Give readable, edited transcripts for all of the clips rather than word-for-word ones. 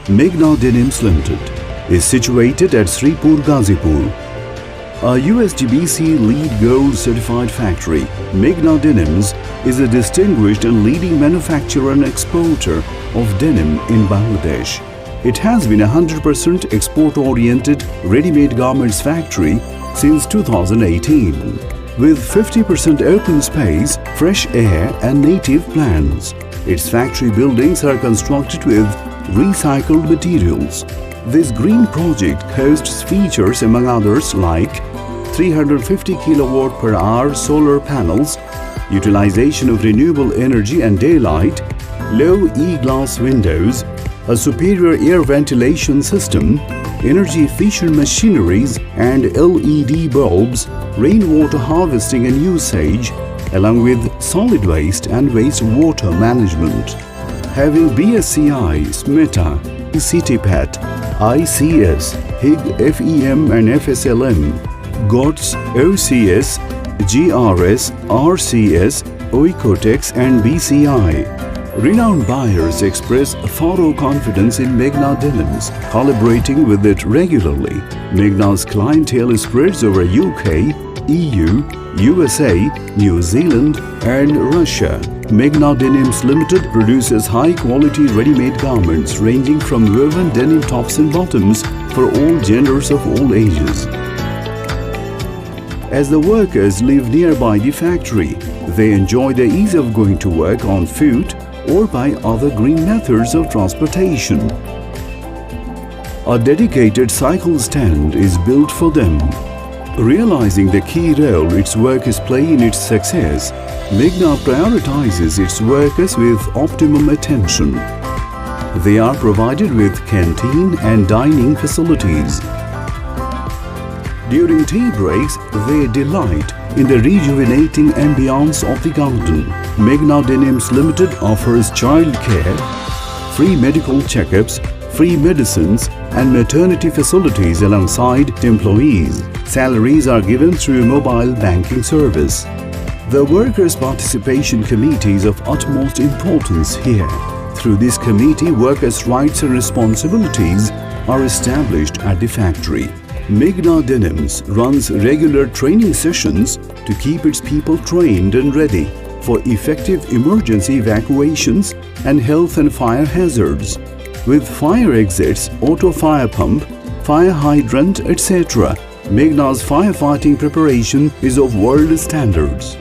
Meghna Denims Limited, is situated at Sripur, Ghazipur. A USGBC LEED Gold certified factory, Meghna Denims is a distinguished and leading manufacturer and exporter of denim in Bangladesh. It has been a 100% export-oriented ready-made garments factory since 2018, with 50% open space, fresh air and native plants. Its factory buildings are constructed with recycled materials. This green project hosts features among others like 350 kilowatt per hour solar panels, utilization of renewable energy and daylight, low E-glass windows, a superior air ventilation system, energy-efficient machineries and LED bulbs, rainwater harvesting and usage, along with solid waste and wastewater management. Having BSCI, SMETA, CTPAT, ICS, HIG, FEM and FSLM, GOTS, OCS, GRS, RCS, Oikotex and BCI. Renowned buyers express thorough confidence in Meghna Denims, collaborating with it regularly. Meghna's clientele spreads over UK, EU, USA, New Zealand and Russia. Meghna Denims Limited produces high-quality ready-made garments ranging from woven denim tops and bottoms for all genders of all ages. As the workers live nearby the factory, they enjoy the ease of going to work on foot or by other green methods of transportation. A dedicated cycle stand is built for them. Realizing the key role its workers play in its success, Meghna prioritizes its workers with optimum attention. They are provided with canteen and dining facilities. During tea breaks, they delight in the rejuvenating ambience of the garden. Meghna Denims Limited offers child care, free medical checkups, free medicines and maternity facilities alongside employees. Salaries are given through mobile banking service. The Workers' Participation Committee is of utmost importance here. Through this committee, workers' rights and responsibilities are established at the factory. Meghna Denims runs regular training sessions to keep its people trained and ready for effective emergency evacuations and health and fire hazards. With fire exits, auto fire pump, fire hydrant, etc., Meghna's firefighting preparation is of world standards.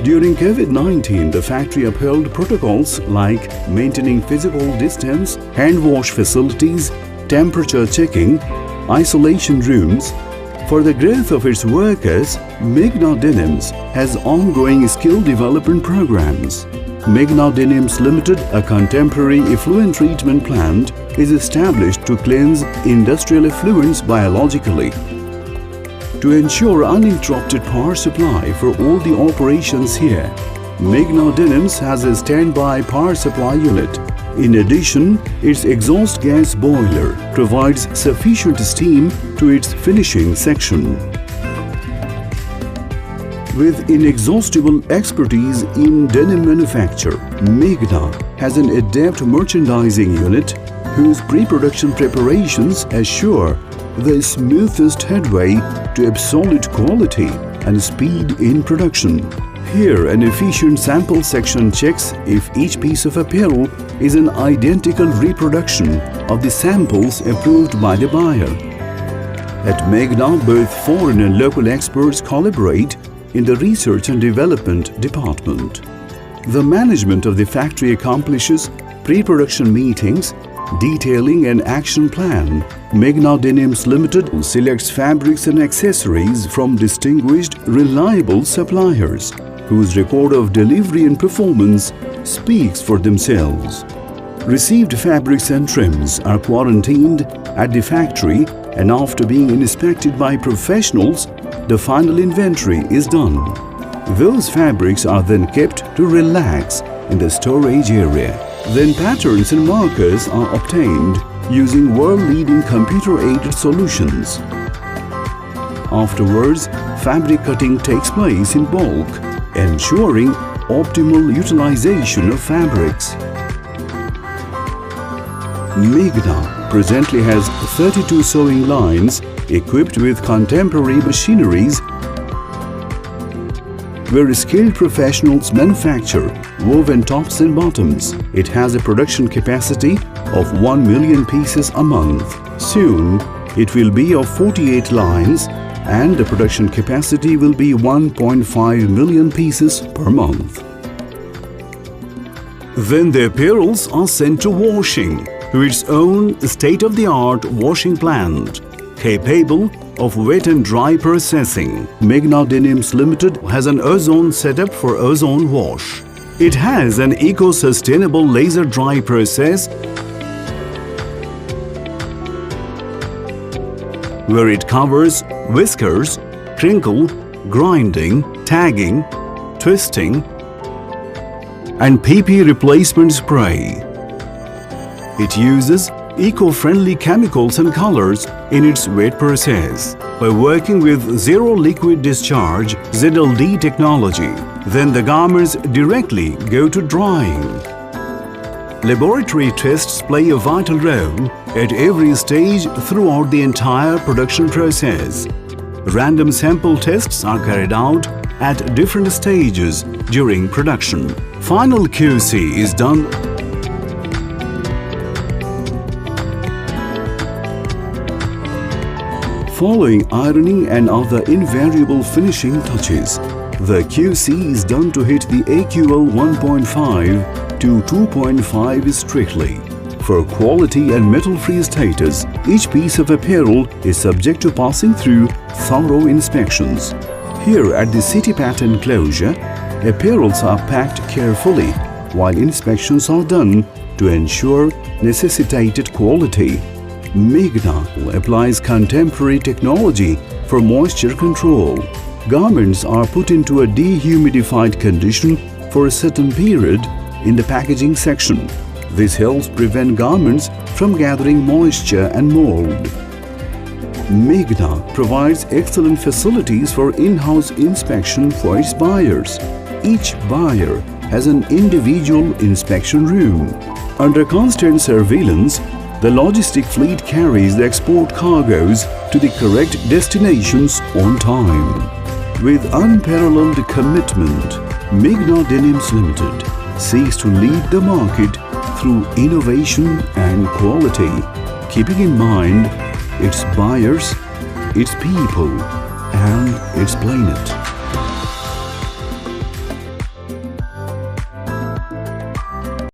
During COVID-19, the factory upheld protocols like maintaining physical distance, hand wash facilities, temperature checking, isolation rooms. For the growth of its workers, Meghna Denims has ongoing skill development programs. Meghna Denims Limited, a contemporary effluent treatment plant, is established to cleanse industrial effluents biologically. To ensure uninterrupted power supply for all the operations here, Meghna Denims has a standby power supply unit. In addition, its exhaust gas boiler provides sufficient steam to its finishing section. With inexhaustible expertise in denim manufacture, Meghna has an adept merchandising unit whose pre-production preparations assure the smoothest headway to absolute quality and speed in production. Here, an efficient sample section checks if each piece of apparel is an identical reproduction of the samples approved by the buyer. At Meghna, both foreign and local experts collaborate in the research and development department. The management of the factory accomplishes pre-production meetings, detailing an action plan. Meghna Denims Limited selects fabrics and accessories from distinguished, reliable suppliers, whose record of delivery and performance speaks for themselves. Received fabrics and trims are quarantined at the factory, and after being inspected by professionals, the final inventory is done. Those fabrics are then kept to relax in the storage area. Then patterns and markers are obtained using world-leading computer-aided solutions. Afterwards, fabric cutting takes place in bulk, ensuring optimal utilization of fabrics. Meghna presently has 32 sewing lines equipped with contemporary machineries where skilled professionals manufacture woven tops and bottoms. It has a production capacity of 1 million pieces a month. Soon, it will be of 48 lines and the production capacity will be 1.5 million pieces per month. Then the apparels are sent to washing to its own state-of-the-art washing plant, capable of wet and dry processing. Meghna Denims Limited has an ozone setup for ozone wash. It has an eco-sustainable laser dry process where it covers whiskers, crinkle, grinding, tagging, twisting, and PP replacement spray. It uses eco-friendly chemicals and colors in its wet process. By working with zero liquid discharge ZLD technology, then the garments directly go to drying. Laboratory tests play a vital role at every stage throughout the entire production process. Random sample tests are carried out at different stages during production. Final QC is done following ironing and other invariable finishing touches. The QC is done to hit the AQL 1.5 to 2.5 strictly. For quality and metal-free status, each piece of apparel is subject to passing through thorough inspections. Here at the City Pattern enclosure, apparels are packed carefully while inspections are done to ensure necessitated quality. Meghna applies contemporary technology for moisture control. Garments are put into a dehumidified condition for a certain period in the packaging section. This helps prevent garments from gathering moisture and mold. Meghna provides excellent facilities for in-house inspection for its buyers. Each buyer has an individual inspection room. Under constant surveillance, the logistic fleet carries the export cargoes to the correct destinations on time. With unparalleled commitment, Meghna Denims Limited seeks to lead the market through innovation and quality, keeping in mind its buyers, its people, and its planet.